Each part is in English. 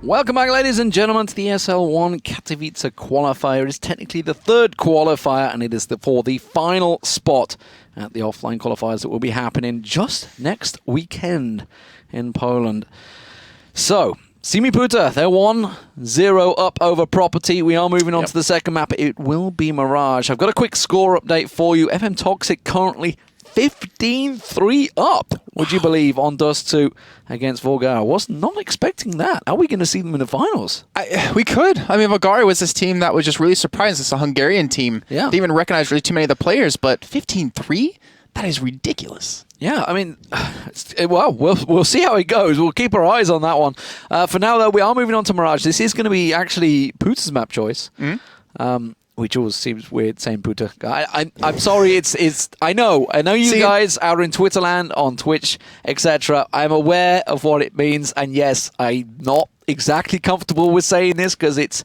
Welcome back, ladies and gentlemen, to the ESL One Katowice qualifier. It is technically the third qualifier, and it is for the final spot at the offline qualifiers that will be happening just next weekend in Poland. So, Simuta, they're 1-0 up over Property. We are moving on to the second map. It will be Mirage. I've got a quick score update for you. FM Toxic currently 15-3 up, would you believe, on Dust 2 against Volgar. I was not expecting that. Are we going to see them in the finals? We could. I mean, Volgar was this team that was just really surprised. It's a Hungarian team. Yeah. Didn't even recognize really too many of the players, but 15-3? That is ridiculous. Yeah, I mean, well, we'll see how it goes. We'll keep our eyes on that one. For now, though, we are moving on to Mirage. This is going to be actually Puta's map choice. Which always seems weird saying Puta. I'm sorry, it's I know you guys out in Twitterland, on Twitch, etc. I'm aware of what it means, and yes, I'm not exactly comfortable with saying this because it's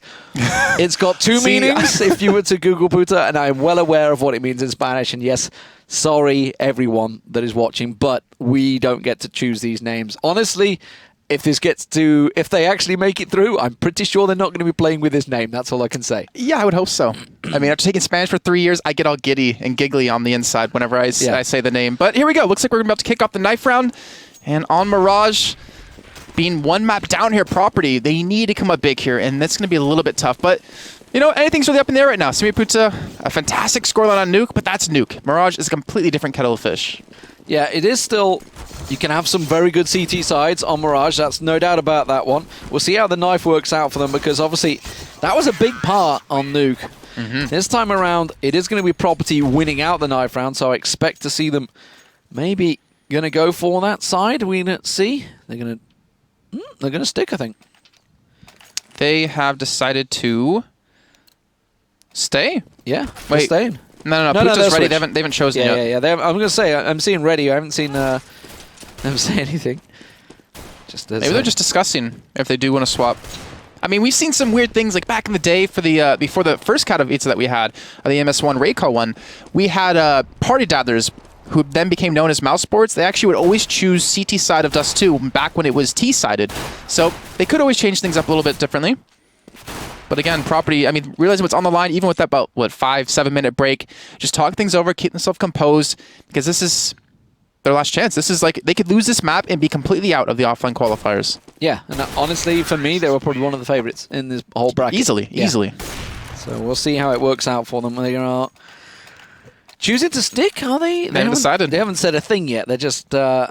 got two meanings if you were to Google Puta, and I'm well aware of what it means in Spanish, and yes, sorry everyone that is watching, but we don't get to choose these names. Honestly, if they actually make it through, I'm pretty sure they're not going to be playing with this name. That's all I can say. Yeah, I would hope so. I mean, after taking Spanish for 3 years, I get all giddy and giggly on the inside whenever I say the name. But here we go. Looks like we're about to kick off the knife round. And on Mirage, being one map down here, Property, they need to come up big here, and that's going to be a little bit tough. But, you know, anything's really up in the air right now. Simuta, a fantastic scoreline on Nuke, but that's Nuke. Mirage is a completely different kettle of fish. Yeah, it is still... You can have some very good CT sides on Mirage. That's no doubt about that one. We'll see how the knife works out for them, because obviously that was a big part on Nuke. This time around, it is going to be Property winning out the knife round, so I expect to see them maybe going to go for that side. We're going to see. They're going to stick, I think. They have decided to stay? Yeah, wait, they're staying. No, Puta's ready. They haven't chosen yet. Yeah. I'm going to say, I'm seeing ready. I haven't seen them say anything. Maybe they're just discussing if they do want to swap. I mean, we've seen some weird things, like back in the day for the before the first Katowice that we had, the MS1 Raycall one, we had party daddlers who then became known as mouse sports. They actually would always choose CT side of Dust 2 back when it was T-sided. So they could always change things up a little bit differently. But again, Property, I mean, realizing what's on the line, even with that about, 5-7 minute break, just talk things over, keep themselves composed, because this is their last chance. This is like, they could lose this map and be completely out of the offline qualifiers. Yeah, and honestly, for me, they were probably one of the favorites in this whole bracket. Easily. So we'll see how it works out for them. They are choosing to stick, are they? They haven't decided. They haven't said a thing yet. They're just... go.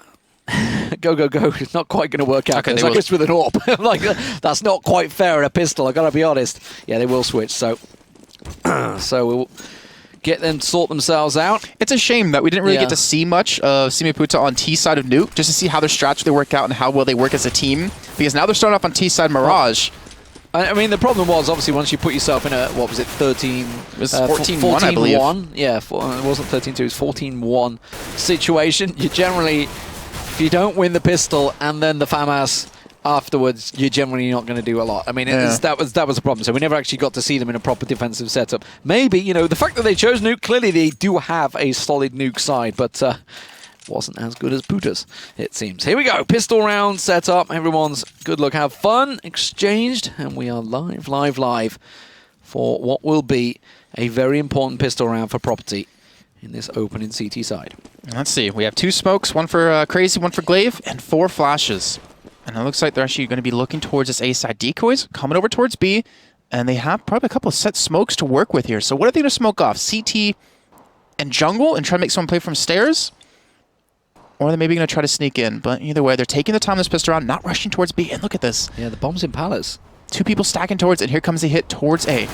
It's not quite going to work out. Okay, it's like it's with an AWP. Like, that's not quite fair at a pistol, I've got to be honest. Yeah, they will switch, so we'll get them to sort themselves out. It's a shame that we didn't really get to see much of Simuta on T side of Nuke, just to see how their strats really work out and how well they work as a team, because now they're starting off on T side Mirage. I mean, the problem was, obviously, once you put yourself in a, what was it, 13... It was 14-1, I believe. 14-1. Yeah, it wasn't 13-2, it was 14-1 situation. You generally... If you don't win the pistol and then the FAMAS afterwards, you're generally not going to do a lot. I mean, that was a problem. So we never actually got to see them in a proper defensive setup. Maybe, you know, the fact that they chose Nuke, clearly they do have a solid Nuke side, but wasn't as good as Puta's, it seems. Here we go. Pistol round set up. Everyone's good luck. Have fun. Exchanged. And we are live for what will be a very important pistol round for Property in this opening CT side. Let's see. We have 2 smokes, one for Crazy, one for Glaive, and 4 flashes. And it looks like they're actually going to be looking towards this A side decoys, coming over towards B, and they have probably a couple of set smokes to work with here. So what are they going to smoke off? CT and jungle and try to make someone play from stairs? Or are they maybe going to try to sneak in? But either way, they're taking the time this pistol round, not rushing towards B. And look at this. Yeah, the bomb's in Palace. 2 people stacking towards, and here comes the hit towards A.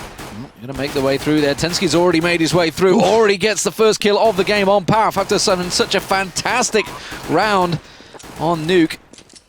Going to make the way through there. Tensky's already made his way through. Already gets the first kill of the game on Powerf after such a fantastic round on Nuke.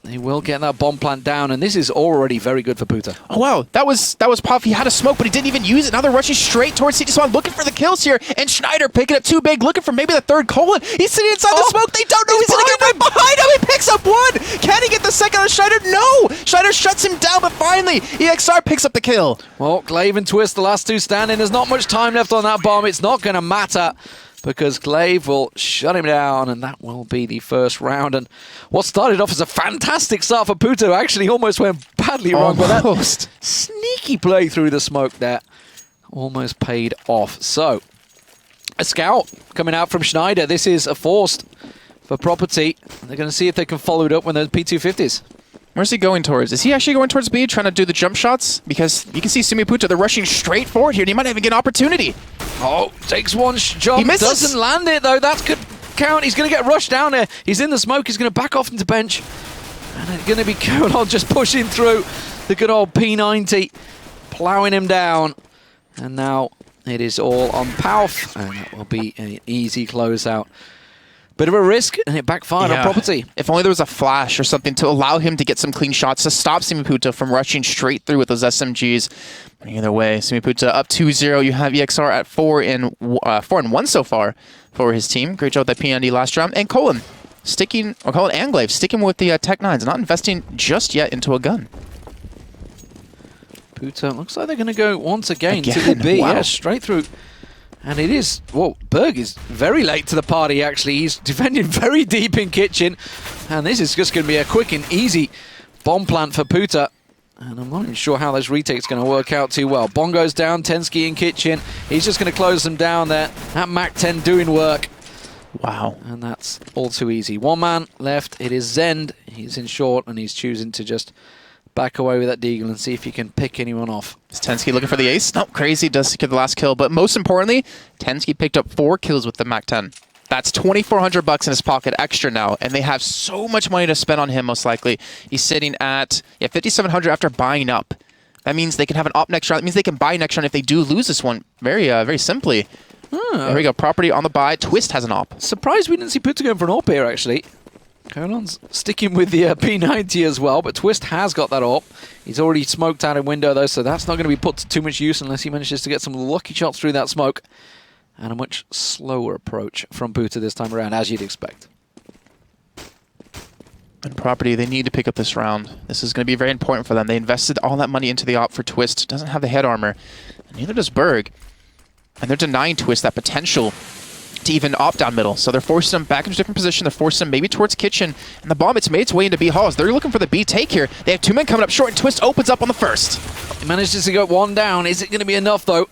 They will get that bomb plant down, and this is already very good for Puta. Oh, wow. That was Puff. He had a smoke, but he didn't even use it. Now they're rushing straight towards CT Swan, looking for the kills here. And Schneider picking up 2 big, looking for maybe the 3rd colon. He's sitting inside the smoke. They don't know he's going to get right behind him. He picks up 1. Can he get the second on Schneider? No. Schneider shuts him down, but finally, EXR picks up the kill. Well, Glaive and Twist, the last 2 standing. There's not much time left on that bomb. It's not going to matter, because Glaive will shut him down, and that will be the first round. And what started off as a fantastic start for Puta actually almost went badly wrong, but that sneaky play through the smoke there almost paid off. So, a scout coming out from Schneider. This is a forced for Property. They're going to see if they can follow it up with those P250s. Where's he going towards? Is he actually going towards B, trying to do the jump shots? Because you can see Simuta, they're rushing straight forward here, and he might even get an opportunity. Oh, takes one jump. He misses. Doesn't land it, though. That could count. He's going to get rushed down there. He's in the smoke. He's going to back off into bench. And it's going to be Colon just pushing through the good old P90, plowing him down. And now it is all on Palf, and that will be an easy closeout. Bit of a risk, and it backfired on Property. If only there was a flash or something to allow him to get some clean shots to stop Simuta from rushing straight through with those SMGs. Either way, Simuta up 2-0. You have EXR at 4-1 so far for his team. Great job with that P90 last round. And Colin sticking, or Colin and Glaive sticking with the Tech 9s, not investing just yet into a gun. Puta, looks like they're going to go once again to the B. Wow. Yeah, straight through. And it is, well, Berg is very late to the party, actually. He's defending very deep in Kitchen. And this is just going to be a quick and easy bomb plant for Puta. And I'm not even sure how this retake's going to work out too well. Bomb goes down, Tensky in Kitchen. He's just going to close them down there. That Mac-10 doing work. Wow. And that's all too easy. One man left. It is Zend. He's in short, and he's choosing to just back away with that Deagle and see if he can pick anyone off. Is Tensky looking for the ace? No, Crazy does secure the last kill, but most importantly, Tensky picked up 4 kills with the Mac-10. That's $2,400 in his pocket extra now, and they have so much money to spend on him, most likely. He's sitting at $5,700 after buying up. That means they can have an op next round. That means they can buy next round if they do lose this one. Very simply. There we go. Property on the buy. Twist has an op. Surprised we didn't see Puta going for an op here, actually. Colon's sticking with the P90 as well, but Twist has got that op. He's already smoked out in window, though, so that's not going to be put to too much use unless he manages to get some lucky shots through that smoke. And a much slower approach from Puta this time around, as you'd expect. And Property, they need to pick up this round. This is going to be very important for them. They invested all that money into the op for Twist. Doesn't have the head armor, and neither does Berg. And they're denying Twist that potential to even op down middle. So they're forcing him back into a different position. They're forcing him maybe towards Kitchen. And the bomb, it's made its way into B halls. They're looking for the B take here. They have 2 men coming up short, and Twist opens up on the first. He manages to get one down. Is it going to be enough, though?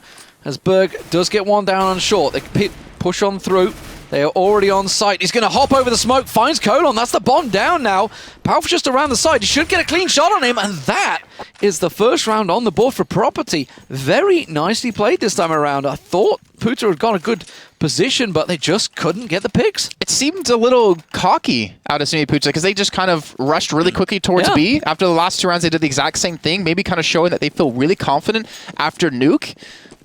As Berg does get one down on short. They push on through. They are already on site. He's going to hop over the smoke. Finds Colon. That's the bomb down now. Palf's just around the side. He should get a clean shot on him. And that is the first round on the board for Property. Very nicely played this time around. I thought Puta had got a good position, but they just couldn't get the picks. It seemed a little cocky out of Simuta because they just kind of rushed really quickly towards B. After the last 2 rounds, they did the exact same thing, maybe kind of showing that they feel really confident after Nuke.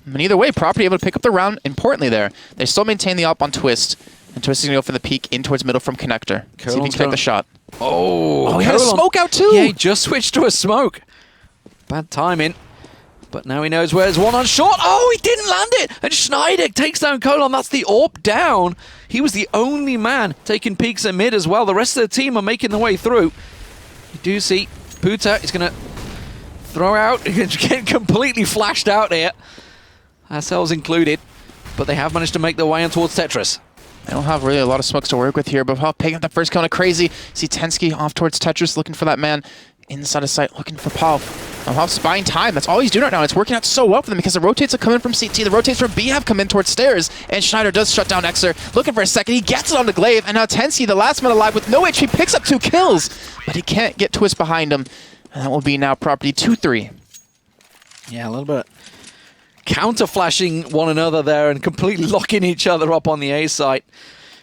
And either way, Property able to pick up the round. Importantly there, they still maintain the op on Twist. And Twist is going to go for the peek in towards middle from Connector. See if he can connect the shot. Oh, he had a smoke out too. Yeah, he just switched to a smoke. Bad timing. But now he knows where there's one on short. Oh, he didn't land it. And Schneider takes down Colon. That's the AWP down. He was the only man taking peeks at mid as well. The rest of the team are making their way through. You do see Puta is going to throw out. He's getting completely flashed out here. Ourselves included. But they have managed to make their way in towards Tetris. They don't have really a lot of smokes to work with here, but picking up the first kill on a Crazy. See Tensky off towards Tetris, looking for that man inside of sight, looking for Palf. Palf's buying time. That's all he's doing right now. It's working out so well for them because the rotates are coming from CT. The rotates from B have come in towards stairs, and Schneider does shut down Exer. Looking for a second. He gets it on the Glaive, and now Tensky, the last man alive with no HP, picks up 2 kills, but he can't get Twist behind him, and that will be now Property 2-3. Yeah, a little bit counter-flashing one another there and completely locking each other up on the A site.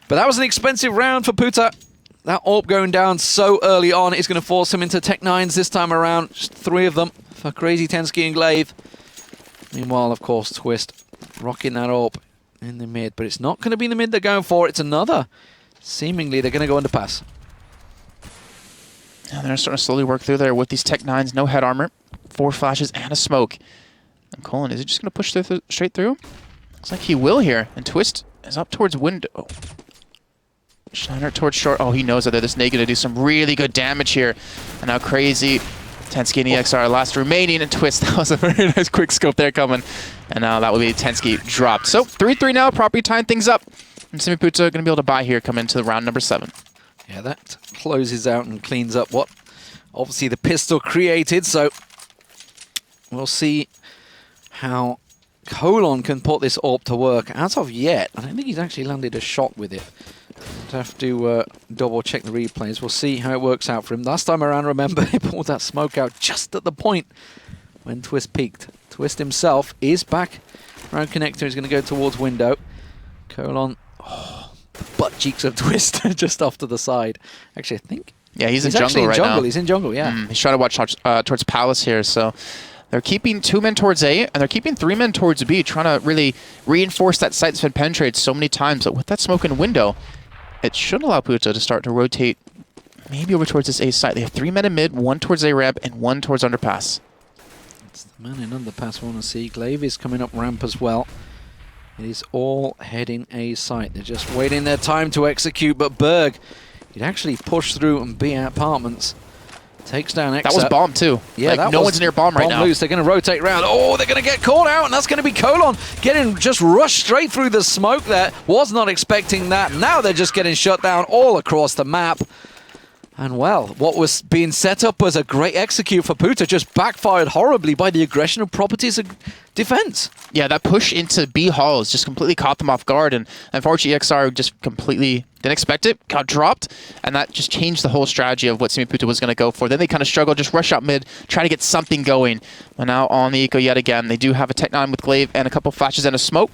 But that was an expensive round for Puta. That AWP going down so early on is going to force him into Tech 9s this time around. Just 3 of them for Crazy, Tensky, and Glaive. Meanwhile, of course, Twist rocking that AWP in the mid. But it's not going to be in the mid they're going for. It's another. Seemingly, they're going to go underpass. Yeah, they're starting to slowly work through there with these Tech 9s. No head armor. 4 flashes and a smoke. And Colin, is he just going to push straight through? Looks like he will here. And Twist is up towards window. Schneider towards short. Oh, he knows that this Nate going to do some really good damage here. And now Crazy, Tensky, and EXR last remaining. And Twist, that was a very nice quick scope there coming. And now that will be Tensky dropped. So 3-3 now. Property tying things up. And Simuta going to be able to buy here, come into the round number 7. Yeah, that closes out and cleans up what obviously the pistol created, so we'll see how Colon can put this AWP to work. As of yet, I don't think he's actually landed a shot with it. I'd have to double check the replays. We'll see how it works out for him. Last time around, remember, he pulled that smoke out just at the point when Twist peaked. Twist himself is back around connector. He's going to go towards window. Colon, butt cheeks of Twist just off to the side. Actually, I think... Yeah, he's in jungle right now. He's in jungle, yeah. He's trying to watch towards Palace here, so... They're keeping 2 men towards A, and they're keeping 3 men towards B, trying to really reinforce that site that's been penetrated so many times. But with that smoke in window, it should allow Puta to start to rotate maybe over towards this A site. They have 3 men in mid, 1 towards A ramp, and 1 towards underpass. It's the man in underpass we want to see. Glaive is coming up ramp as well. It is all heading A site. They're just waiting their time to execute, but Berg, he'd actually push through and be at apartments. Takes down Exa. That was bomb too. Yeah, like, no one's near bomb right now. Loose. They're going to rotate around. Oh, they're going to get caught out, and that's going to be Colon getting just rushed straight through the smoke there. Was not expecting that. Now they're just getting shut down all across the map. And well, what was being set up was a great execute for Puta, just backfired horribly by the aggression of Property's defense. Yeah, that push into B halls just completely caught them off guard, and unfortunately EXR just completely didn't expect it, got dropped, and that just changed the whole strategy of what Simuta was going to go for. Then they kind of struggled, just rush out mid, try to get something going. But now on the eco yet again, they do have a Tech 9 with Glaive and a couple flashes and a smoke.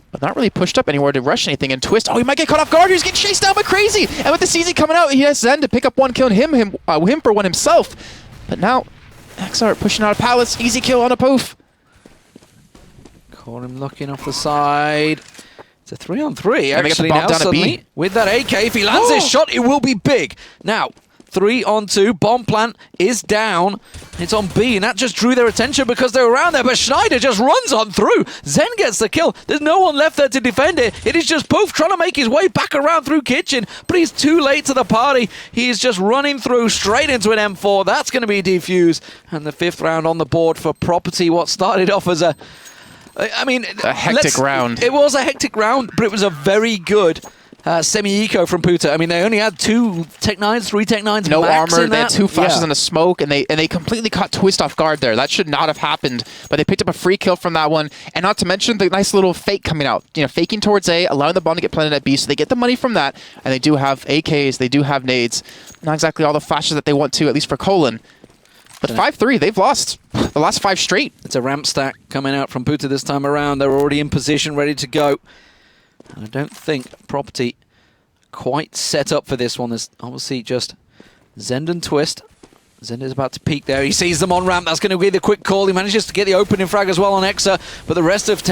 But not really pushed up anywhere to rush anything. And Twist, oh, he might get caught off guard. He's getting chased down by Crazy. And with the CZ coming out, he has Zen to pick up one kill and him for one himself. But now, XR pushing out a Palace. Easy kill on a poof. Caught him looking off the side. It's a 3-on-3 and actually now suddenly. With that AK, if he lands his shot, it will be big. Now, 3-on-2, bomb plant is down. It's on B, and that just drew their attention because they were around there, but Schneider just runs on through. Zen gets the kill. There's no one left there to defend it. It is just Poof trying to make his way back around through kitchen, but he's too late to the party. He is just running through straight into an M4. That's going to be defused, and the 5th round on the board for Property. What started off as a hectic round. It was a hectic round, but it was a very good semi-eco from Puta. I mean, they only had 2 Tech 9s, 3 Tech 9s. No max armor. In they that. had 2 flashes and a smoke, and they completely caught Twist off guard there. That should not have happened, but they picked up a free kill from that one. And not to mention the nice little fake coming out. You know, faking towards A, allowing the bomb to get planted at B, so they get the money from that. And they do have AKs, they do have nades. Not exactly all the flashes that they want to, at least for Colon. But 5-3, they've lost the last 5 straight. It's a ramp stack coming out from Puta this time around. They're already in position, ready to go. And I don't think Property quite set up for this one. There's obviously just Zend and Twist. Zend is about to peek there. He sees them on ramp. That's going to be the quick call. He manages to get the opening frag as well on Exa. But the rest of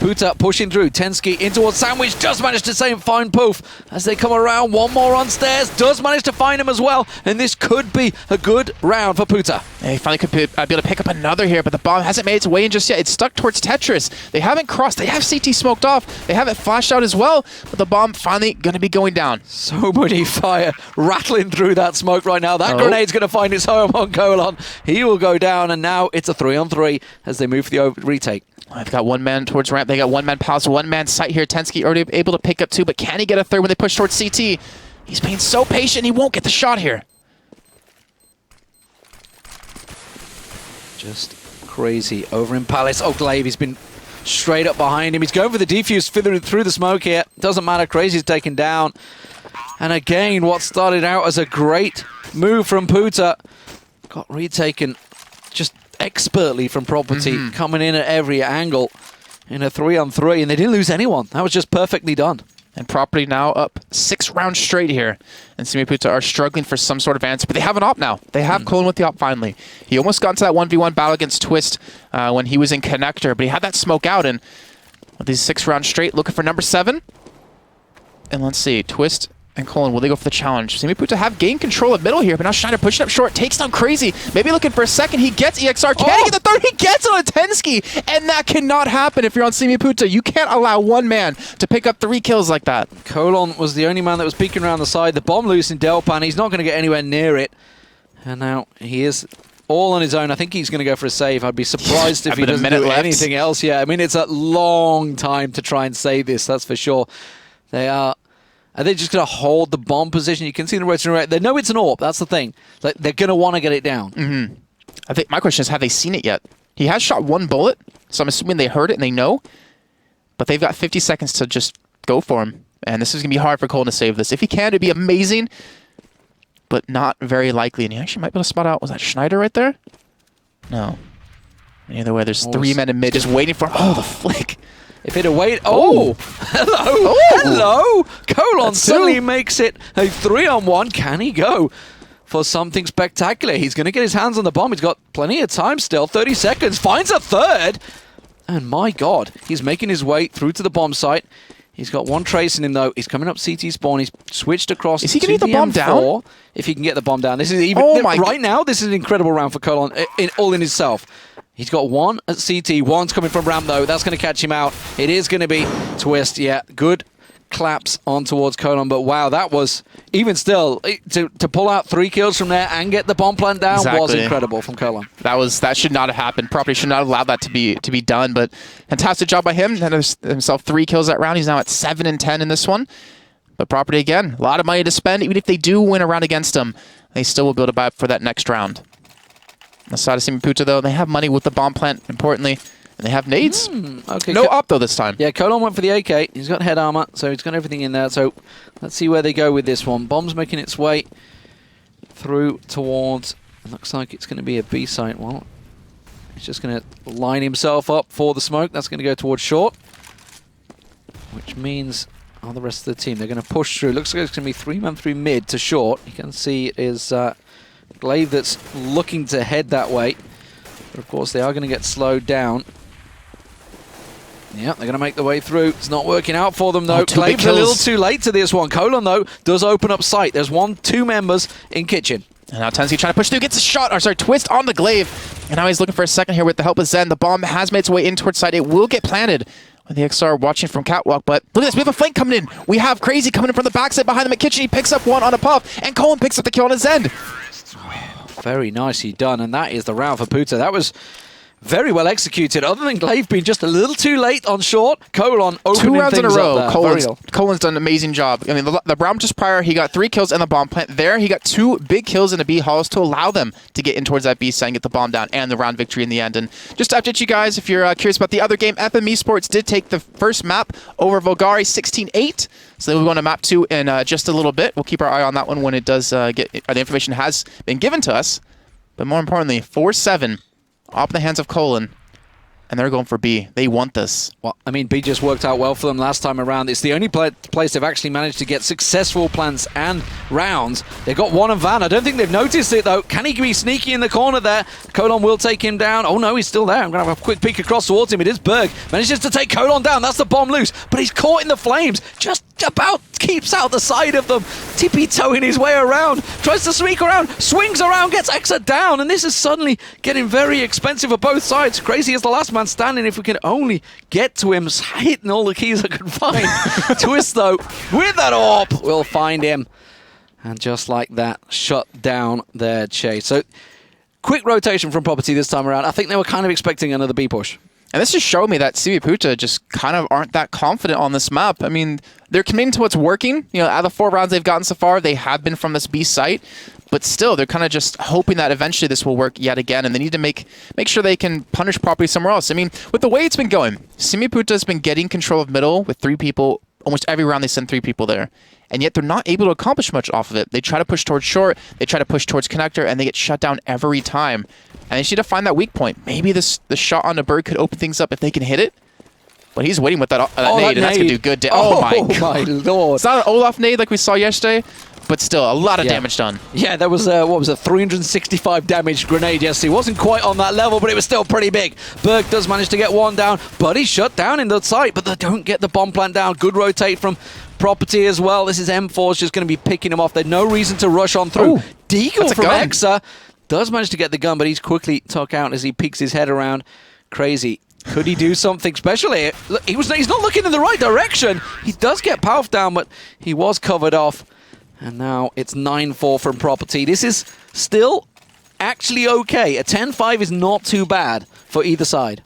Puta pushing through. Tensky in towards Sandwich. Does manage to find Poof as they come around. One more on stairs. Does manage to find him as well. And this could be a good round for Puta. Yeah, he finally could be able to pick up another here, but the bomb hasn't made its way in just yet. It's stuck towards Tetris. They haven't crossed. They have CT smoked off. They have it flashed out as well, but the bomb finally going to be going down. So many fire rattling through that smoke right now. That grenade's going to find its home on Colon. He will go down, and now it's a 3-on-3 as they move for the retake. I've got 1 man towards ramp. They got 1 man Palace, 1 man site here. Tensky already able to pick up 2, but can he get a 3rd when they push towards CT? He's being so patient, he won't get the shot here. Just crazy over in Palace. Oh, Glaive, he's been straight up behind him. He's going for the defuse through the smoke here. Doesn't matter, Crazy's taken down. And again, what started out as a great move from Puta got retaken just expertly from Property, coming in at every angle in a 3-on-3, and they didn't lose anyone. That was just perfectly done. And Property now up 6 rounds straight here. And Simuta are struggling for some sort of answer, but they have an op now. They have Colon with the op finally. He almost got into that 1v1 battle against Twist when he was in Connector, but he had that smoke out, and with these 6 rounds straight, looking for number 7. And let's see, Twist and Colon, will they go for the challenge? Simuta have gained control of middle here, but now Schneider pushing up short, takes down Crazy. Maybe looking for a second. He gets EXR. Can he get the 3rd? He gets it on a Tensky, and that cannot happen if you're on Simuta. You can't allow 1 man to pick up 3 kills like that. Colon was the only man that was peeking around the side. The bomb loose in Delpan. He's not going to get anywhere near it. And now he is all on his own. I think he's going to go for a save. I'd be surprised if he doesn't do anything else. Yeah, I mean, it's a long time to try and save this, that's for sure. They are Are they just going to hold the bomb position? You can see the rotating right. They know it's an AWP. That's the thing. Like, they're going to want to get it down. Mm-hmm. I think my question is, have they seen it yet? He has shot one bullet, so I'm assuming they heard it and they know. But they've got 50 seconds to just go for him. And this is going to be hard for Colin to save this. If he can, it'd be amazing, but not very likely. And he actually might be able to spot out. Was that Schneider right there? No. Either way, there's 3 men in mid just waiting for him. Oh, the flick. If it await, hello, hello. Colon suddenly makes it a 3-on-1. Can he go for something spectacular? He's going to get his hands on the bomb. He's got plenty of time still. 30 seconds. Finds a third. And my God, he's making his way through to the bomb site. He's got one trace in him though. He's coming up CT spawn. He's switched across. Is he going to get the bomb down? If he can get the bomb down, this is even right now. This is an incredible round for Colon, all in itself. He's got one at CT. One's coming from ramp though. That's going to catch him out. It is going to be Twist. Yeah, good claps on towards Colon. But wow, that was even still to pull out 3 kills from there and get the bomb plant down was incredible from Colon. That should not have happened. Property should not have allowed that to be done. But fantastic job by him. Had himself 3 kills that round. He's now at 7 and 10 in this one. But Property again, a lot of money to spend. Even if they do win a round against him, they still will be able to buy up for that next round. On the side of Simuta, though, they have money with the bomb plant, importantly, and they have nades. Okay, no up, though, this time. Yeah, Colon went for the AK. He's got head armor, so he's got everything in there. So let's see where they go with this one. Bomb's making its way through towards... It looks like it's going to be a B site. Well, he's just going to line himself up for the smoke. That's going to go towards short, which means... Oh, the rest of the team, they're going to push through. Looks like it's going to be 3-man through mid to short. You can see it is... Glaive that's looking to head that way. But of course, they are going to get slowed down. Yeah, they're going to make the way through. It's not working out for them, though. Glaive's a little too late to this one. Colon, though, does open up sight. There's 2 members in kitchen. And now Tensky trying to push through, gets a shot, or sorry, Twist on the Glaive. And now he's looking for a second here with the help of Zen. The bomb has made its way in towards side. It will get planted. With the XR watching from Catwalk, but look at this, we have a flank coming in. We have Crazy coming in from the backside behind them at Kitchen. He picks up one on a puff, and Colin picks up the kill on his end. Very nicely done, and that is the round for Puta. That was very well executed. Other than Glaive being just a little too late on short, Colon opening 2 rounds in a row. Colin's done an amazing job. I mean, the round just prior, he got 3 kills in the bomb plant. There, he got 2 big kills in the B halls to allow them to get in towards that B side and get the bomb down and the round victory in the end. And just to update you guys, if you're curious about the other game, FM Esports did take the first map over Volgari 16-8. So we want to map 2 in just a little bit. We'll keep our eye on that one when it does the information has been given to us. But more importantly, 4-7 off the hands of Colin. And they're going for B. They want this. Well, I mean, B just worked out well for them last time around. It's the only place they've actually managed to get successful plants and rounds. They've got one of Van. I don't think they've noticed it, though. Can he be sneaky in the corner there? Colon will take him down. Oh, no, he's still there. I'm going to have a quick peek across towards him. It is Berg. Manages to take Colon down. That's the bomb loose. But he's caught in the flames. Just about keeps out the side of them. Tippy-toeing his way around. Tries to sneak around. Swings around. Gets Exa down. And this is suddenly getting very expensive for both sides. Crazy is the last man standing. If we can only get to him, hitting all the keys I can find. Twist, though, with that AWP, we'll find him. And just like that, shut down their chase. So, quick rotation from Property this time around. I think they were kind of expecting another B push. And this just showed me that Simuta just kind of aren't that confident on this map. I mean, they're committing to what's working. You know, out of the 4 rounds they've gotten so far, they have been from this B site. But still, they're kind of just hoping that eventually this will work yet again, and they need to make sure they can punish Property somewhere else. I mean, with the way it's been going, Simuta has been getting control of middle with 3 people. Almost every round they send 3 people there. And yet they're not able to accomplish much off of it. They try to push towards short, they try to push towards connector, and they get shut down every time. And they just need to find that weak point. Maybe the shot on the bird could open things up if they can hit it. But he's waiting with that nade, and that's going to do good damage. Oh my lord. It's not an Olaf nade like we saw yesterday, but still, a lot of damage done. Yeah, there was, what was it, 365 damage grenade yesterday. It wasn't quite on that level, but it was still pretty big. Berg does manage to get one down, but he's shut down in the site, but they don't get the bomb plant down. Good rotate from Property as well. This is M4's just going to be picking him off. There's no reason to rush on through. Deagle from Exa does manage to get the gun, but he's quickly took out as he peeks his head around. Crazy. Could he do something special here? Look, he's not looking in the right direction. He does get Palf down, but he was covered off. And now it's 9-4 from Property. This is still actually okay. A 10-5 is not too bad for either side.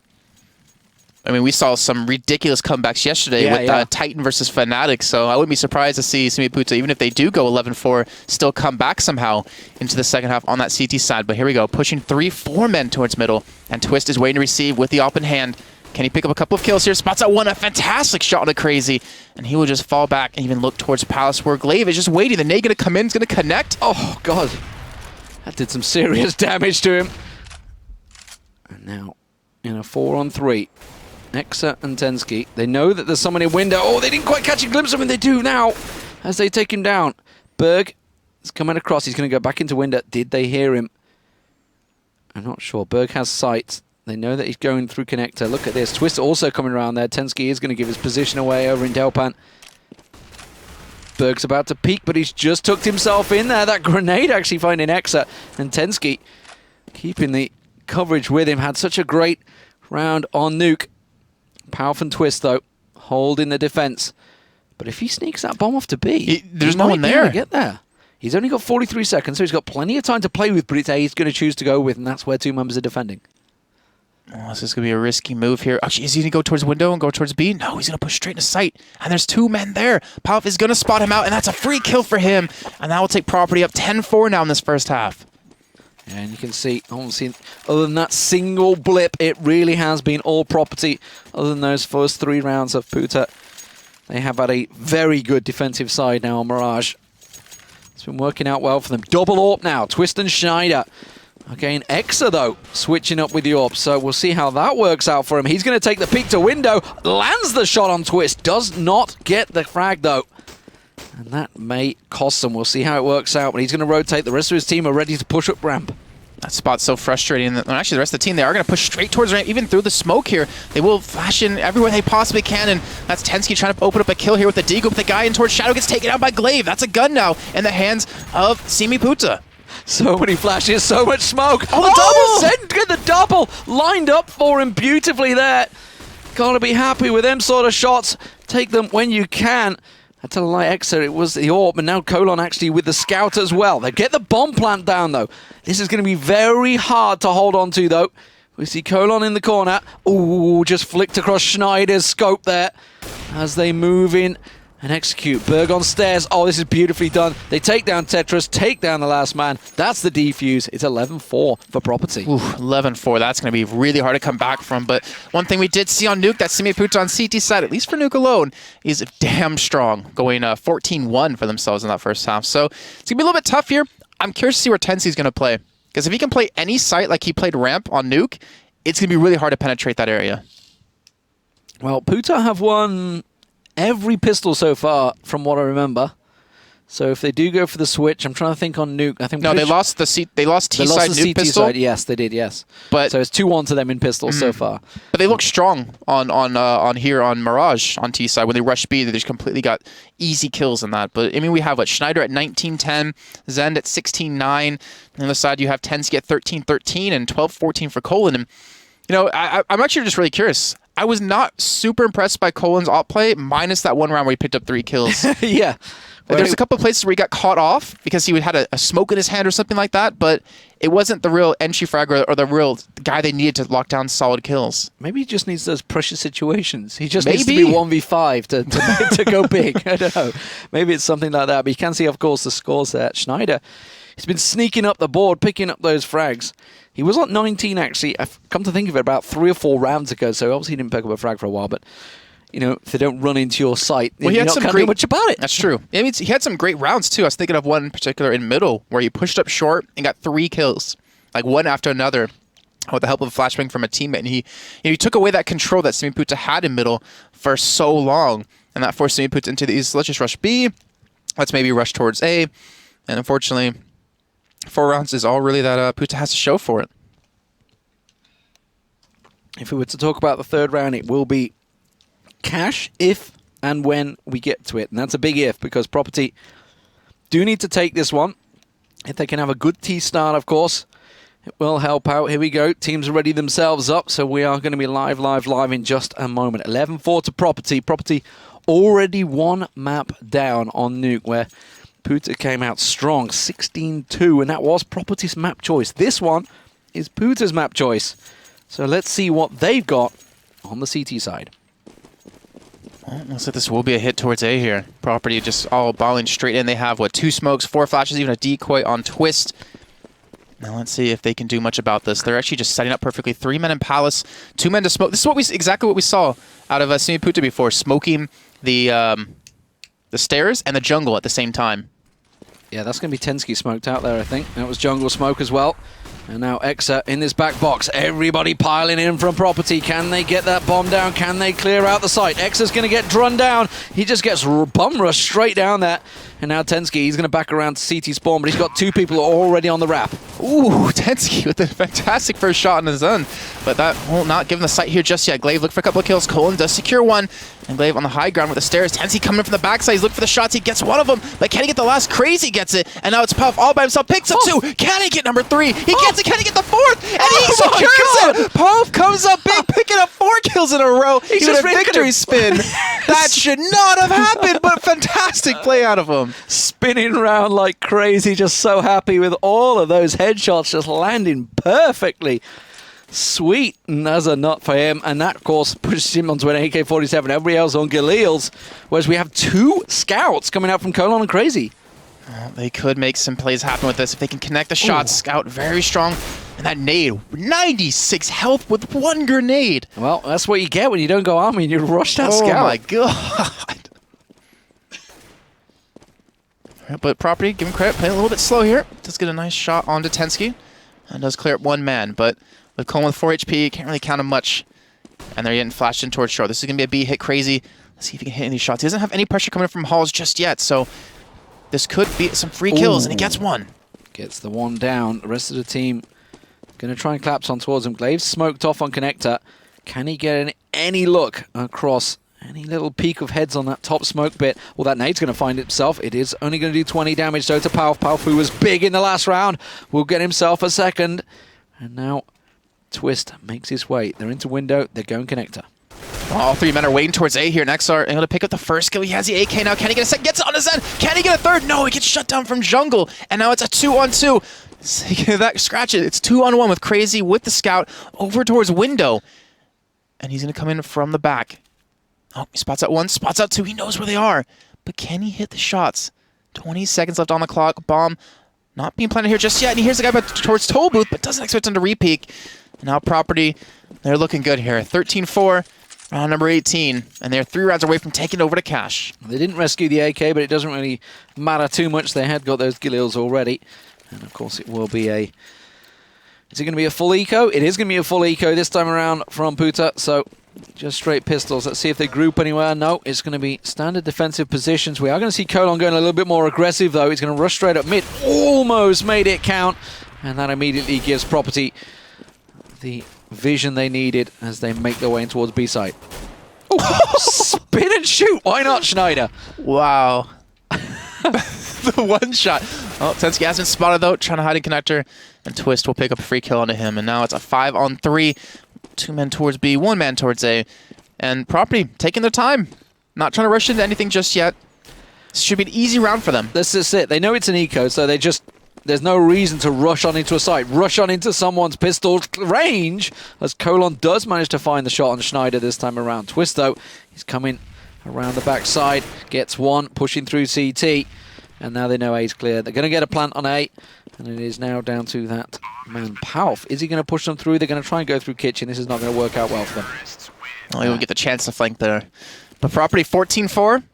I mean, we saw some ridiculous comebacks yesterday with Titan versus Fnatic, so I wouldn't be surprised to see Simuta, even if they do go 11-4, still come back somehow into the second half on that CT side. But here we go, pushing 3-4 men towards middle, and Twist is waiting to receive with the open hand. Can he pick up a couple of kills here? Spots out one, a fantastic shot on a Crazy, and he will just fall back and even look towards Palace, where Glaive is just waiting. The nade going to come in, is going to connect. Oh, God. That did some serious damage to him. And now, in a 4-on-3, Nexa and Tensky, they know that there's someone in window. Oh, they didn't quite catch a glimpse of him. They do now as they take him down. Berg is coming across. He's going to go back into window. Did they hear him? I'm not sure. Berg has sight. They know that he's going through connector. Look at this. Twist also coming around there. Tensky is going to give his position away over in Delpan. Berg's about to peek, but he's just tucked himself in there. That grenade actually finding Nexa. And Tensky keeping the coverage with him. Had such a great round on Nuke. Powerful Twist, though, holding the defense. But if he sneaks that bomb off to B, there's no one there. Get there. He's only got 43 seconds, so he's got plenty of time to play with, but it's A he's going to choose to go with, and that's where two members are defending. Oh, this is going to be a risky move here. Actually, is he going to go towards window and go towards B? No, he's going to push straight into sight. And there's two men there. Palf is going to spot him out, and that's a free kill for him. And that will take Property up 10-4 now in this first half. And you can see, other than that single blip, it really has been all Property. Other than those first 3 rounds of Puta, they have had a very good defensive side now on Mirage. It's been working out well for them. Double AWP now, Twist and Schneider. Again, Exa, though, switching up with the AWP, so we'll see how that works out for him. He's going to take the peek to window, lands the shot on Twist, does not get the frag, though. And that may cost them. We'll see how it works out. But he's going to rotate. The rest of his team are ready to push up ramp. That spot's so frustrating. And actually, the rest of the team, they are going to push straight towards ramp, even through the smoke here. They will flash in everywhere they possibly can. And that's Tensky trying to open up a kill here with the D-Group. The guy in towards Shadow gets taken out by Glaive. That's a gun now in the hands of Simuta. So many flashes, so much smoke. Oh, the double send, get the double lined up for him beautifully there. Gotta be happy with them sort of shots. Take them when you can. I tell a lie, Exa, it was the AWP, and now Colon actually with the scout as well. They get the bomb plant down, though. This is going to be very hard to hold on to, though. We see Colon in the corner. Ooh, just flicked across Schneider's scope there as they move in and execute. Berg on stairs. Oh, this is beautifully done. They take down Tetris, take down the last man. That's the defuse. It's 11-4 for Property. Ooh, 11-4. That's going to be really hard to come back from. But one thing we did see on Nuke, that Simuta on CT side, at least for Nuke alone, is damn strong, going 14-1 for themselves in that first half. So it's going to be a little bit tough here. I'm curious to see where Tensky's going to play. Because if he can play any site like he played ramp on Nuke, it's going to be really hard to penetrate that area. Well, Puta have won every pistol so far, from what I remember. So if they do go for the switch, I'm trying to think on Nuke. I think no, they lost the T-side Nuke pistol. Side. Yes, they did. Yes, but so it's 2-1 to them in pistols so far. But they look strong on here on Mirage on T side when they rush B. They just completely got easy kills in that. But I mean, we have Schneider at 19-10, Zend at 16-9. On the other side, you have Tensky at 13-13 and 12-14 for Colin. And you know, I'm actually just really curious. I was not super impressed by Colin's op play, minus that one round where he picked up 3 kills. Yeah. There's a couple of places where he got caught off because he had a smoke in his hand or something like that, but it wasn't the real entry frag or the real guy they needed to lock down solid kills. Maybe he just needs those pressure situations. He just needs to be 1v5 to go big. I don't know. Maybe it's something like that. But you can see, of course, the scores there. Schneider, he's been sneaking up the board, picking up those frags. He was on 19, actually. I've come to think of it, about 3 or 4 rounds ago, so obviously he didn't pick up a frag for a while, but you know, if they don't run into your sight, well, you're not going to do much about it. That's true. I mean, he had some great rounds, too. I was thinking of one in particular in middle where he pushed up short and got 3 kills, like one after another, with the help of a flashbang from a teammate. And he took away that control that Simuta had in middle for so long, and that forced Simuta into these, let's just rush B, let's maybe rush towards A, and unfortunately, 4 rounds is all really that Puta has to show for it. If we were to talk about the 3rd round, it will be cash if and when we get to it. And that's a big if, because Property do need to take this one. If they can have a good T start, of course, it will help out. Here we go. Teams are ready themselves up, so we are going to be live in just a moment. 11-4 to Property. Property already 1 map down on Nuke, where Puta came out strong, 16-2, and that was Property's map choice. This one is Puta's map choice. So let's see what they've got on the CT side. Well, looks like this will be a hit towards A here. Property just all balling straight in. They have, what, 2 smokes, 4 flashes, even a decoy on Twist. Now let's see if they can do much about this. They're actually just setting up perfectly. 3 men in Palace, 2 men to smoke. This is exactly what we saw out of Simuta before, smoking the stairs and the jungle at the same time. Yeah, that's going to be Tensky smoked out there, I think. That was jungle smoke as well. And now Exa in this back box. Everybody piling in from property. Can they get that bomb down? Can they clear out the site? Exa's going to get drun down. He just gets bum rushed straight down there. And now Tensky, he's going to back around to CT spawn, but he's got 2 people already on the wrap. Ooh, Tensky with a fantastic first shot on his own. But that will not give him the sight here just yet. Glaive looking for a couple of kills. Colin does secure 1. And Glaive on the high ground with the stairs. Tensky coming in from the backside. He's looking for the shots. He gets 1 of them. But can he get the last? Crazy gets it. And now it's Puff all by himself. Picks up 2. Can he get number 3? He gets it. Can he get the 4th? And he secures it. Puff comes up big, picking up 4 kills in a row. He's just a victory spin. That should not have happened, but fantastic play out of him. Spinning around like crazy, just so happy with all of those headshots just landing perfectly. Sweet, and as a nut for him, and that, of course, pushes him onto an AK-47. Everybody else on Galil's, whereas we have 2 scouts coming out from Colon and Crazy. Well, they could make some plays happen with this if they can connect the shots. Ooh. Scout very strong, and that nade, 96 health with 1 grenade. Well, that's what you get when you don't go army and you rush that scout. Oh my god. But Property, give him credit, playing a little bit slow here. Does get a nice shot onto Tensky, and does clear up 1 man, but with Colin with 4 HP, can't really count him much. And they're getting flashed in towards short. This is going to be a B hit Crazy. Let's see if he can hit any shots. He doesn't have any pressure coming in from Halls just yet, so this could be some free kills, and he gets 1. Gets the 1 down. The rest of the team going to try and collapse on towards him. Glaive smoked off on Connector. Can he get any look across any little peak of heads on that top smoke bit? Well, that nade's going to find itself. It is only going to do 20 damage, though, to Palf. Palf, who was big in the last round, will get himself a second. And now Twist makes his way. They're into window. They're going Connector. All 3 men are waiting towards A here. Nexar able to pick up the first kill. He has the AK now. Can he get a second? Gets it on his end. Can he get a 3rd? No, he gets shut down from jungle. And now it's a 2-on-2. That scratch it. It's 2-on-1 with Crazy with the scout over towards window. And he's going to come in from the back. Oh, he spots out 1, spots out 2. He knows where they are. But can he hit the shots? 20 seconds left on the clock. Bomb not being planted here just yet. And he hears the guy towards Toll Booth, but doesn't expect him to re-peek. And now Property, they're looking good here. 13-4, round number 18. And they're 3 rounds away from taking over to Cash. They didn't rescue the AK, but it doesn't really matter too much. They had got those Galils already. And of course it will be a... Is it going to be a full eco? It is going to be a full eco this time around from Puta. So just straight pistols. Let's see if they group anywhere. No, it's going to be standard defensive positions. We are going to see Colon going a little bit more aggressive, though. He's going to rush straight up mid. Almost made it count. And that immediately gives Property the vision they needed as they make their way in towards B site. Spin and shoot. Why not, Schneider? Wow. The 1 shot. Oh, Tensky has been spotted, though, trying to hide in Connector. And Twist will pick up a free kill onto him. And now it's a 5-on-3. 2 men towards B, 1 man towards A. And Property taking their time. Not trying to rush into anything just yet. This should be an easy round for them. This is it. They know it's an eco, so they just... There's no reason to rush on into a site. Rush on into someone's pistol range, as Colon does manage to find the shot on Schneider this time around. Twist, though, he's coming around the backside. Gets 1, pushing through CT. And now they know A's clear. They're going to get a plant on A. And it is now down to that man, Palf. Is he going to push them through? They're going to try and go through Kitchen. This is not going to work out well for them. Well, he will get the chance to flank there. But Property 14-4.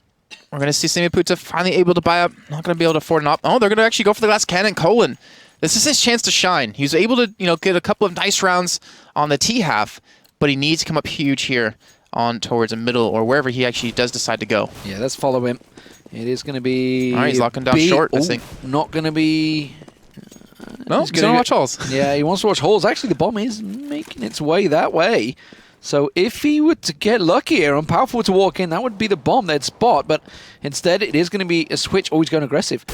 We're going to see Simuta finally able to buy up. Not going to be able to afford an op. Oh, they're going to actually go for the last cannon. Colin. This is his chance to shine. He was able to, get a couple of nice rounds on the T half, but he needs to come up huge here on towards the middle or wherever he actually does decide to go. Yeah, let's follow him. It is going to be... All right, he's locking down short, I think. Not going to be... No, he's going to watch holes. Yeah, he wants to watch holes. Actually, the bomb is making its way that way. So if he were to get lucky here and Powerful to walk in, that would be the bomb they'd spot. But instead, it is going to be a switch. Oh, he's going aggressive.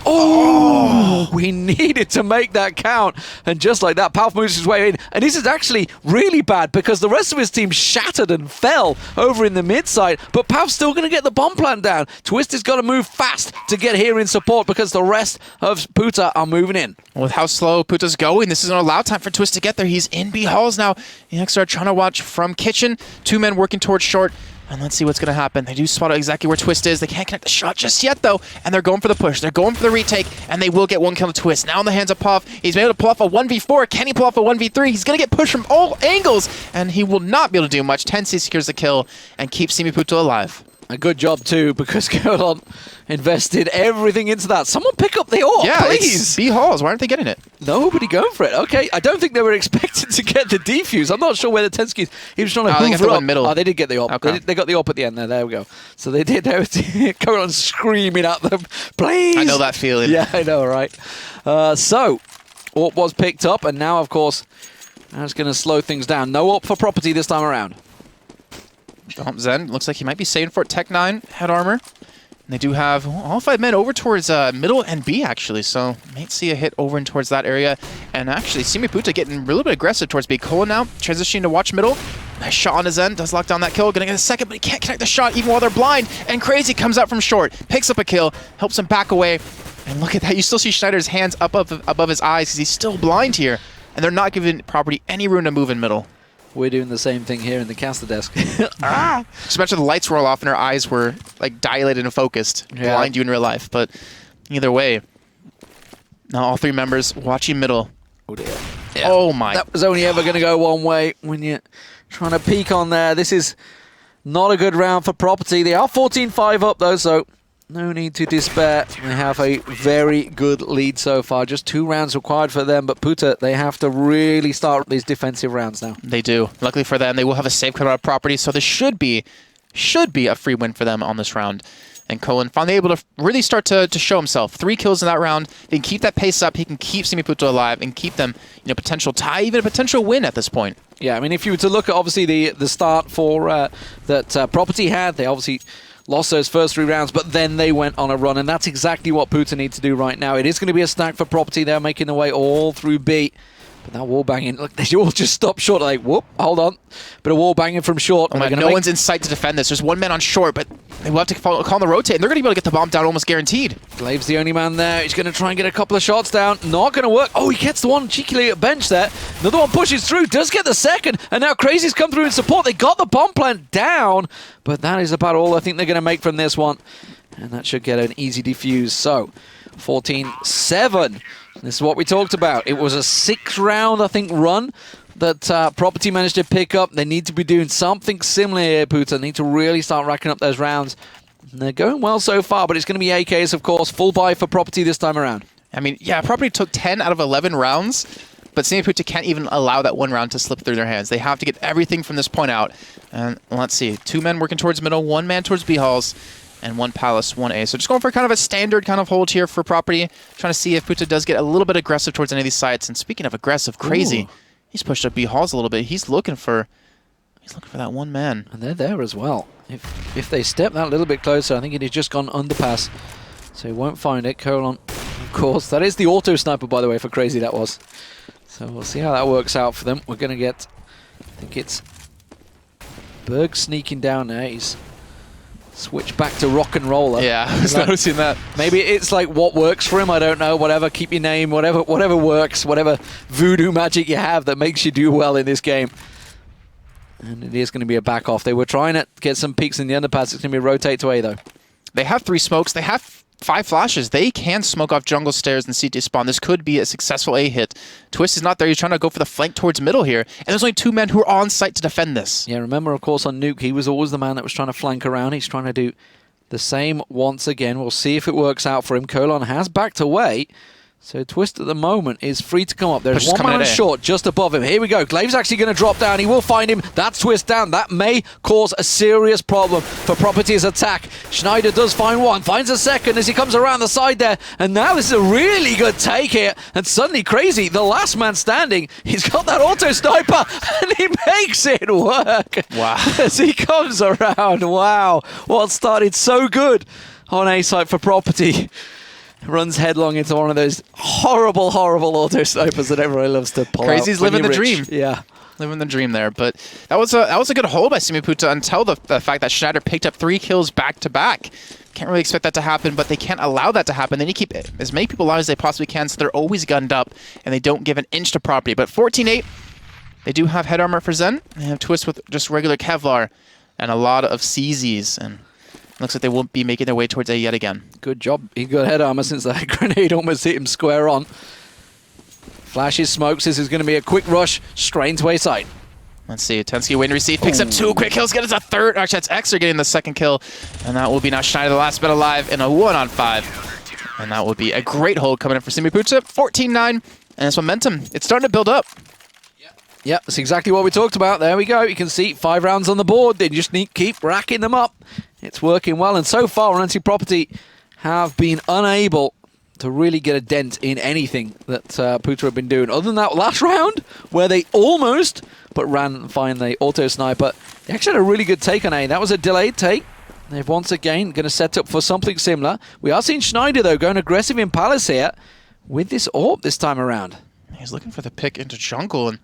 Oh, we needed to make that count. And just like that, Palf moves his way in. And this is actually really bad because the rest of his team shattered and fell over in the mid side. But Palf's still going to get the bomb plant down. Twist has got to move fast to get here in support because the rest of Puta are moving in. With how slow Puta's going, this isn't allowed time for Twist to get there. He's in B halls now. EX are trying to watch from kitchen. 2 men working towards short. And let's see what's going to happen. They do spot out exactly where Twist is. They can't connect the shot just yet, though. And they're going for the push. They're going for the retake. And they will get 1 kill to Twist. Now in the hands of Puff. He's been able to pull off a 1v4. Can he pull off a 1v3? He's going to get pushed from all angles. And he will not be able to do much. 10C secures the kill and keeps Simuta alive. A good job, too, because Colon invested everything into that. Someone pick up the AWP, yeah, please. It's B halls. Why aren't they getting it? Nobody going for it. Okay, I don't think they were expected to get the defuse. I'm not sure where the 10 skis. He was trying to they got the one middle. Oh, they did get the AWP. Okay. They got the AWP at the end there. There we go. So they did. Colon screaming at them, please. I know that feeling. Yeah, I know, right? So, AWP was picked up, and now, of course, that's going to slow things down. No AWP for property this time around. Zen looks like he might be saving for it. Tech 9 head armor. And they do have all 5 men over towards middle and B, actually. So might see a hit over and towards that area. And actually, Simuta getting a little bit aggressive towards B. Kola now transitioning to watch middle. Nice shot on his Zen. Does lock down that kill. Gonna get a second, but he can't connect the shot even while they're blind. And Crazy comes out from short. Picks up a kill. Helps him back away. And look at that. You still see Schneider's hands up above his eyes because he's still blind here. And they're not giving property any room to move in middle. We're doing the same thing here in the caster desk. Just imagine the lights roll off and our eyes were like dilated and focused. Yeah. Blind you in real life. But either way, now all 3 members watching middle. Oh dear. Yeah. Oh my. That was only ever going to go one way when you're trying to peek on there. This is not a good round for property. They are 14-5 up though, so no need to despair. They have a very good lead so far. Just 2 rounds required for them, but Puta, they have to really start these defensive rounds now. They do. Luckily for them, they will have a save coming out of property, so this should be a free win for them on this round. And Colin finally able to really start to show himself. 3 kills in that round. They can keep that pace up. He can keep Simuta alive and keep them, potential tie, even a potential win at this point. Yeah, I mean, if you were to look at obviously the start for that property had, they obviously lost those first 3 rounds, but then they went on a run, and that's exactly what Puta needs to do right now. It is going to be a stack for property. They're making their way all through B. But that wall banging, look, they all just stop short. Like, whoop, hold on. Bit of wall banging from short. Oh my God, no one's in sight to defend this. There's 1 man on short, but they will have to call on the rotate, and they're going to be able to get the bomb down almost guaranteed. Glave's the only man there. He's going to try and get a couple of shots down. Not going to work. Oh, he gets the one cheekily at bench there. Another one pushes through, does get the second, and now Crazy's come through in support. They got the bomb plant down, but that is about all I think they're going to make from this one. And that should get an easy defuse. So, 14-7. This is what we talked about. It was a 6-round, I think, run that Property managed to pick up. They need to be doing something similar here, Puta. They need to really start racking up those rounds. And they're going well so far, but it's going to be AKs, of course. Full buy for Property this time around. I mean, yeah, Property took 10 out of 11 rounds, but Simuta can't even allow that 1 round to slip through their hands. They have to get everything from this point out. And let's see, 2 men working towards middle, 1 man towards B halls, and 1 Palace, 1 A. So just going for kind of a standard kind of hold here for Property, trying to see if Puta does get a little bit aggressive towards any of these sites. And speaking of aggressive, Crazy, he's pushed up B halls a little bit. He's looking for that 1 man. And they're there as well. If they step that little bit closer, I think it has just gone underpass. So he won't find it. Colon, of course. That is the auto sniper, by the way, for Crazy that was. So we'll see how that works out for them. We're going to get, I think it's Berg sneaking down there. He's switch back to rock and roller. Yeah, I was noticing that. Maybe it's like what works for him, I don't know. Whatever, keep your name, whatever works, whatever voodoo magic you have that makes you do well in this game. And it is going to be a back off. They were trying to get some peaks in the underpass. It's going to be a rotate to A though. They have 3 smokes. They have 5 flashes. They can smoke off jungle stairs and CT spawn. This could be a successful A hit. Twist is not there. He's trying to go for the flank towards middle here. And there's only 2 men who are on site to defend this. Yeah, remember, of course, on Nuke, he was always the man that was trying to flank around. He's trying to do the same once again. We'll see if it works out for him. Colon has backed away. So Twist at the moment is free to come up. There's 1 man on short just above him. Here we go. Glave's actually going to drop down. He will find him. That's Twist down. That may cause a serious problem for Property's attack. Schneider does find 1. Finds a second as he comes around the side there. And now this is a really good take here. And suddenly Crazy, the last man standing, he's got that auto sniper and he makes it work. Wow. As he comes around. Wow. What started so good on A site for Property runs headlong into one of those horrible, horrible auto snipers that everyone loves to pull Crazy's out. living the dream. Yeah. Living the dream there. But that was a good hold by Simuta until the fact that Schneider picked up 3 kills back to back. Can't really expect that to happen, but they can't allow that to happen. Then you keep as many people alive as they possibly can, so they're always gunned up, and they don't give an inch to property. But 14-8, they do have head armor for Zen. They have Twist with just regular Kevlar and a lot of CZs, and looks like they won't be making their way towards A yet again. Good job. He got head armor since that grenade almost hit him square on. Flashes, smokes. This is going to be a quick rush straight into A site. Let's see. Tensky waiting to receive. Picks up 2 quick kills. Gets a third. Actually, that's Exer getting the second kill. And that will be now Schneider, the last bit alive, in a 1-on-5. And that would be a great hold coming in for Simuta. 14-9. And it's momentum. It's starting to build up. Yep, that's exactly what we talked about. There we go. You can see 5 rounds on the board. They just need keep racking them up. It's working well. And so far, Anti-Property have been unable to really get a dent in anything that Puta have been doing. Other than that last round, where they almost, but ran fine, the auto sniper. They actually had a really good take on A. That was a delayed take. They've once again going to set up for something similar. We are seeing Schneider, though, going aggressive in Palace here with this AWP this time around. He's looking for the pick into jungle, and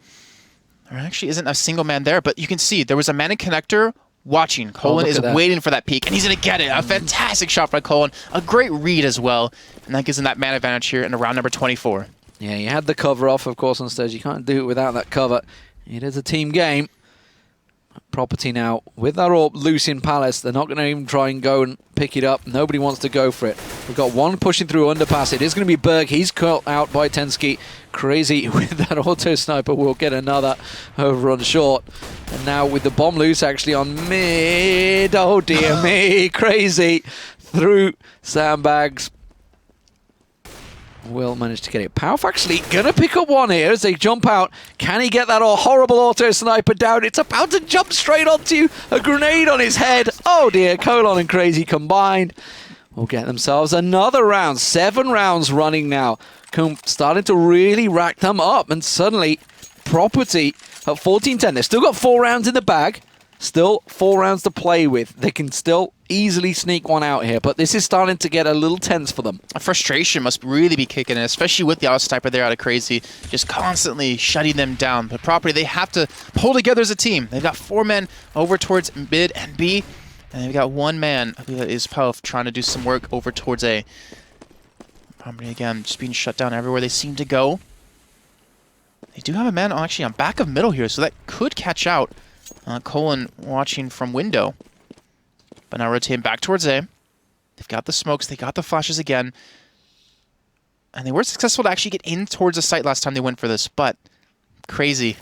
there actually isn't a single man there, but you can see there was a man in connector watching. Colin is waiting for that peek, and he's going to get it. A fantastic shot by Colin. A great read as well, and that gives him that man advantage here in round number 24. Yeah, you had the cover off, of course, on stage. You can't do it without that cover. It is a team game. Property now, with that AWP loose in Palace, they're not going to even try and go and pick it up. Nobody wants to go for it. We've got one pushing through underpass. It is going to be Berg. He's cut out by Tensky. Crazy with that auto sniper. We'll get another overrun short. And now with the bomb loose actually on mid. Oh dear me. Crazy through sandbags. Will manage to get it. Powerf actually going to pick up one here as they jump out. Can he get that horrible auto sniper down? It's about to jump straight onto a grenade on his head. Oh dear, Colon and Crazy combined will get themselves another round. 7 rounds running now. Starting to really rack them up, and suddenly Property at 14-10. They've still got 4 rounds in the bag. Still 4 rounds to play with. They can still easily sneak one out here, but this is starting to get a little tense for them. Frustration must really be kicking in, especially with the auto sniper there out of Crazy, just constantly shutting them down. But Property, they have to pull together as a team. They've got 4 men over towards mid and B, and they've got 1 man, I believe that is Puff, trying to do some work over towards A. Property, again, just being shut down everywhere they seem to go. They do have a man actually on back of middle here, so that could catch out. Colin watching from window. But now rotating back towards A. They've got the smokes, they got the flashes again. And they were successful to actually get in towards the site last time they went for this, but Crazy.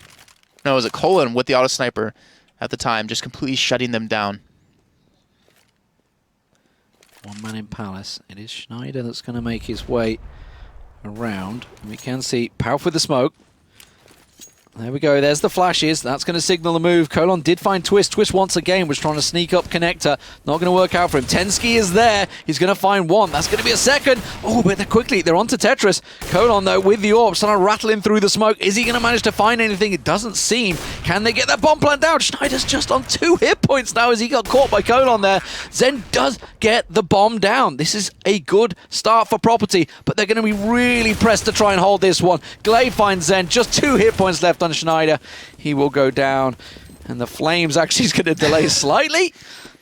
No, it was a Colin with the auto sniper at the time, just completely shutting them down. 1 man in Palace. It is Schneider that's going to make his way around. We can see Powerf with the smoke. There we go, there's the flashes. That's going to signal the move. Colon did find Twist. Twist once again was trying to sneak up connector. Not going to work out for him. Tensky is there. He's going to find one. That's going to be a second. Oh, but they're onto Tetris. Colon, though, with the AWP, trying to rattle him through the smoke. Is he going to manage to find anything? It doesn't seem. Can they get that bomb plant down? Schneider's just on 2 hit points now as he got caught by Colon there. Zen does get the bomb down. This is a good start for Property, but they're going to be really pressed to try and hold this one. Glaive finds Zen. Just 2 hit points left on Schneider. He will go down, and the Flames actually is going to delay slightly,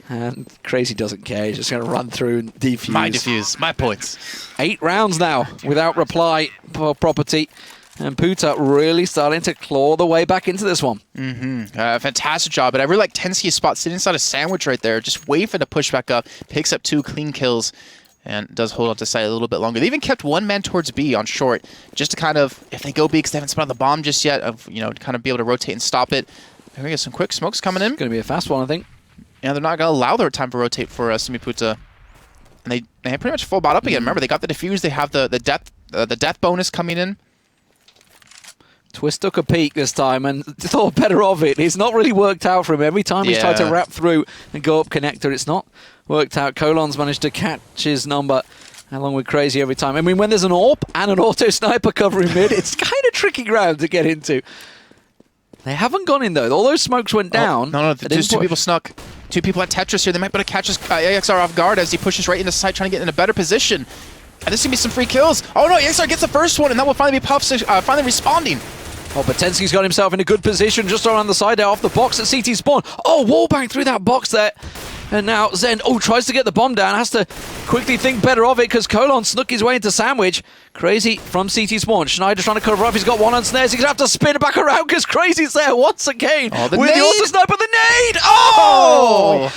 and Crazy doesn't care. He's just going to run through and defuse. My defuse, my points. 8 rounds now without reply for Property, and Puta really starting to claw the way back into this one. Fantastic job, but I really like Tensky's spot sitting inside a sandwich right there, just waiting for the push back up, picks up 2 clean kills, and does hold on to site a little bit longer. They even kept 1 man towards B on short, just to kind of, if they go B because they haven't spotted the bomb just yet, to kind of be able to rotate and stop it. Here we get some quick smokes coming in. Going to be a fast one, I think. Yeah, they're not going to allow their time to rotate for Simuta. And they have pretty much full bot up again. Remember, they got the defuse, they have the death bonus coming in. Twist took a peek this time and thought better of it. It's not really worked out for him. Every time he's tried to wrap through and go up connector, it's not worked out. Colon's managed to catch his number along with Crazy every time. I mean, when there's an AWP and an auto sniper covering mid, it's kind of tricky ground to get into. They haven't gone in, though. All those smokes went down. No, there's 2 people snuck. 2 people at Tetris here. They might be able to catch AXR off guard as he pushes right into sight, trying to get in a better position. And this is going to be some free kills. Oh no, EXR gets the first one, and that will finally be Puff finally responding. Oh, but Tensky's got himself in a good position just around the side there off the box at CT spawn. Oh, wallbang through that box there. And now Zen, tries to get the bomb down, has to quickly think better of it because Colon snuck his way into Sandwich. Crazy from CT spawn. Schneider trying to cover up, he's got one on snares, he's going to have to spin it back around because Crazy's there once again. Oh, the with nade. the auto sniper, the nade! Oh!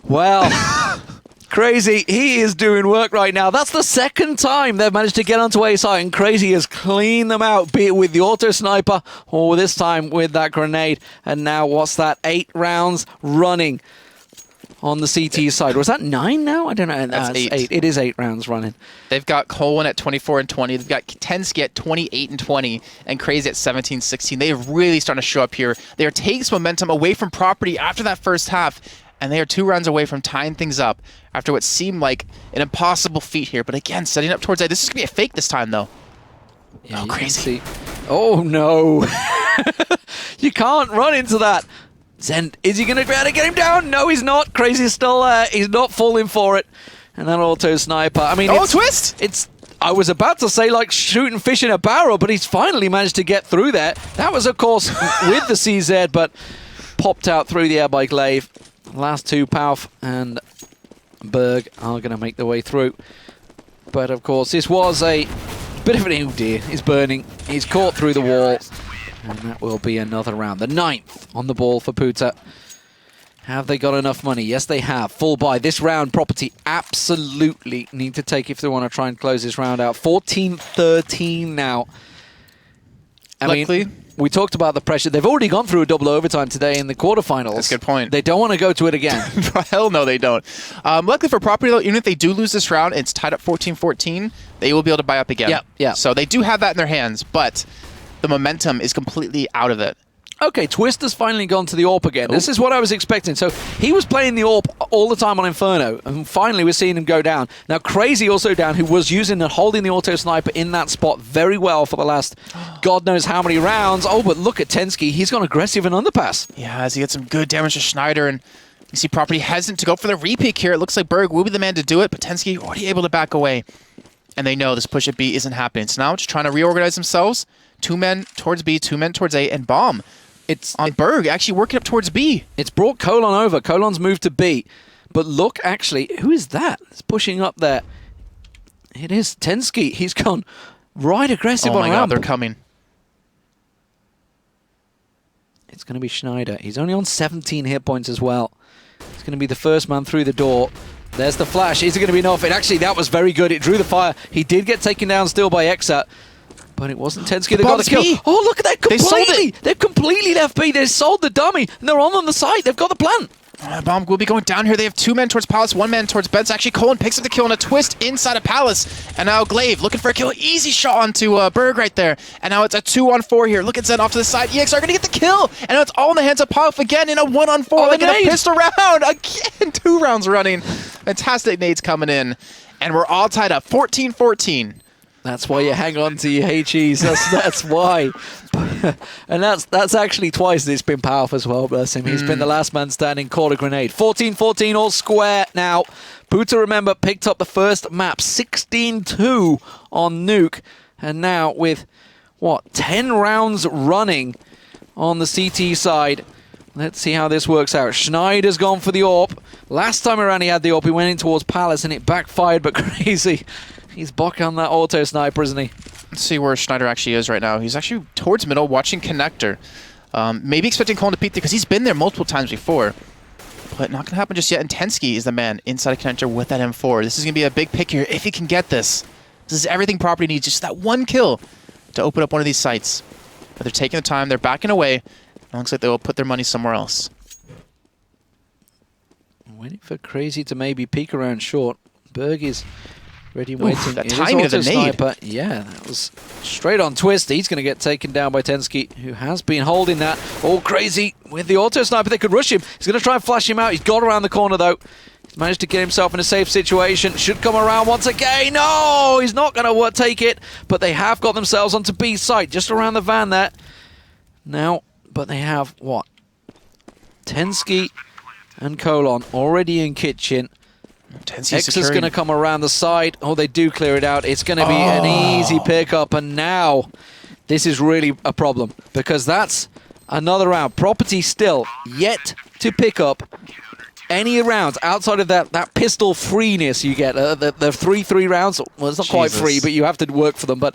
Well... Crazy, he is doing work right now. That's the second time they've managed to get onto A site, and Crazy has cleaned them out, be it with the auto sniper or this time with that grenade. And now, what's that? 8 rounds running on the CT side. Was that 9 now? I don't know. That's 8. It is 8 rounds running. They've got Colin at 24 and 20. They've got Tensky at 28 and 20, and Crazy at 17, 16. They are really starting to show up here. They are taking some momentum away from Property after that first half. And they are 2 rounds away from tying things up after what seemed like an impossible feat here. But again, setting up towards A. This is going to be a fake this time, though. Yeah, Crazy. Oh, no. You can't run into that. Zen, is he going to be able to get him down? No, he's not. Crazy's still there. He's not falling for it. And that auto sniper. I mean, twist! I was about to say, like, shooting fish in a barrel, but he's finally managed to get through there. That was, of course, with the CZ, but popped out through the air by Glaive. Last 2, Pauf and Berg are going to make their way through. But, of course, this was a bit of an... Oh, dear. He's burning. He's caught through the wall. And that will be another round. The 9th on the ball for Puta. Have they got enough money? Yes, they have. Full buy. This round, Property absolutely need to take if they want to try and close this round out. 14-13 now. I mean, we talked about the pressure. They've already gone through a double overtime today in the quarterfinals. That's a good point. They don't want to go to it again. Hell no, they don't. Luckily for Property, though, even if they do lose this round, it's tied up 14-14, they will be able to buy up again. Yeah. So they do have that in their hands, but the momentum is completely out of it. Okay, Twist has finally gone to the AWP again. Ooh. This is what I was expecting. So he was playing the AWP all the time on Inferno, and finally we're seeing him go down. Now Crazy also down, who was using and holding the auto sniper in that spot very well for the last God knows how many rounds. Oh, but look at Tensky. He's gone aggressive and underpass. Yeah, as he gets some good damage to Schneider, and you see Property hesitant to go for the repeat here. It looks like Berg will be the man to do it, but Tensky already able to back away. And they know this push at B isn't happening. So now just trying to reorganize themselves. 2 men towards B, 2 men towards A, and Bomb. It's on Berg, actually working up towards B. It's brought Colon over. Colon's moved to B. But look, actually, who is that? It's pushing up there. It is Tensky. He's gone right aggressive on ramp. Oh my God, they're coming. It's going to be Schneider. He's only on 17 hit points as well. It's going to be the first man through the door. There's the flash. Is it going to be enough? Actually, that was very good. It drew the fire. He did get taken down still by Exat. But it wasn't Tensky that got the kill. B. Oh, look at that. Completely. They've completely left B. They sold the dummy. And they're on the site. They've got the plan. Bomb will be going down here. They have 2 men towards Palace, 1 man towards Beds. Actually, Colin picks up the kill on a twist inside of Palace. And now Glaive looking for a kill. Easy shot onto Berg right there. And now it's a 2-on-4 here. Look at Zen off to the side. EXR going to get the kill. And now it's all in the hands of Puff again in a 1-on-4. Oh, they're going to pissed around. Again, 2 rounds running. Fantastic nades coming in. And we're all tied up. 14-14. That's why you hang on to your HEs. That's why. And that's actually twice it's been powerful as well, bless him. He's been the last man standing, caught a grenade. 14-14 all square now. Puta, remember, picked up the first map, 16-2 on Nuke. And now with, 10 rounds running on the CT side. Let's see how this works out. Schneider's gone for the AWP. Last time around he had the AWP, he went in towards Palace and it backfired, but Crazy. He's back on that auto sniper, isn't he? Let's see where Schneider actually is right now. He's actually towards middle, watching Connector. Maybe expecting Colin to peek there because he's been there multiple times before. But not going to happen just yet. And Tensky is the man inside of Connector with that M4. This is going to be a big pick here if he can get this. This is everything Property needs. Just that one kill to open up one of these sites. But they're taking the time. They're backing away. It looks like they will put their money somewhere else. Waiting for Crazy to maybe peek around short. Berg is... ready and waiting. That timing of the nade. Sniper. Yeah, that was straight on twist. He's going to get taken down by Tensky, who has been holding that. All Crazy with the auto sniper. They could rush him. He's going to try and flash him out. He's got around the corner, though. He's managed to get himself in a safe situation. Should come around once again. No, he's not going to take it. But they have got themselves onto B site, just around the van there. Now, but they have, Tensky and Colon already in kitchen. X is going to come around the side. Oh, they do clear it out. It's going to be an easy pickup, and now this is really a problem because that's another round. Property still yet to pick up any rounds outside of that pistol freeness you get. The 3-3 rounds, well, it's not quite free, but you have to work for them. But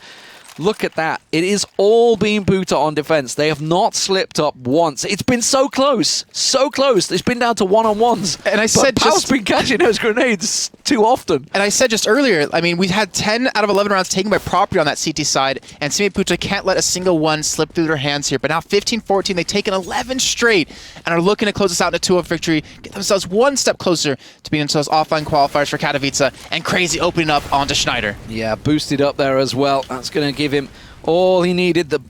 look at that. It is all been Buta on defense. They have not slipped up once. It's been so close. So close. It's been down to one-on-ones. And I said Powell's been catching those grenades too often. And I said just earlier, I mean, we had 10 out of 11 rounds taken by Property on that CT side, and Simuta can't let a single one slip through their hands here. But now 15-14, they've taken 11 straight and are looking to close this out in a 2-0 victory, get themselves one step closer to being into those offline qualifiers for Katowice, and Crazy opening up onto Schneider. Yeah, boosted up there as well. That's going to give him all he needed. The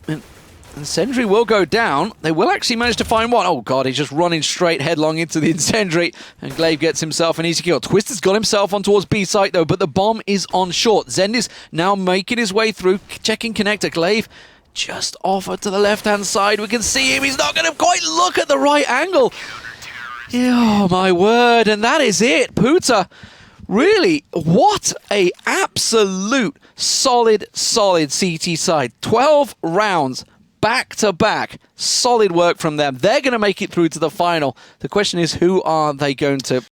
Incendiary will go down. They will actually manage to find one. Oh god, he's just running straight headlong into the Incendiary, and Glaive gets himself an easy kill. Twister's got himself on towards B site though, but the bomb is on short. Zend is now making his way through, checking connector. Glaive just offer to the left-hand side. We can see him. He's not going to quite look at the right angle. Oh my word, and that is it. Puta, really, what a absolute solid CT side. 12 rounds back-to-back. Solid work from them. They're going to make it through to the final. The question is, who are they going to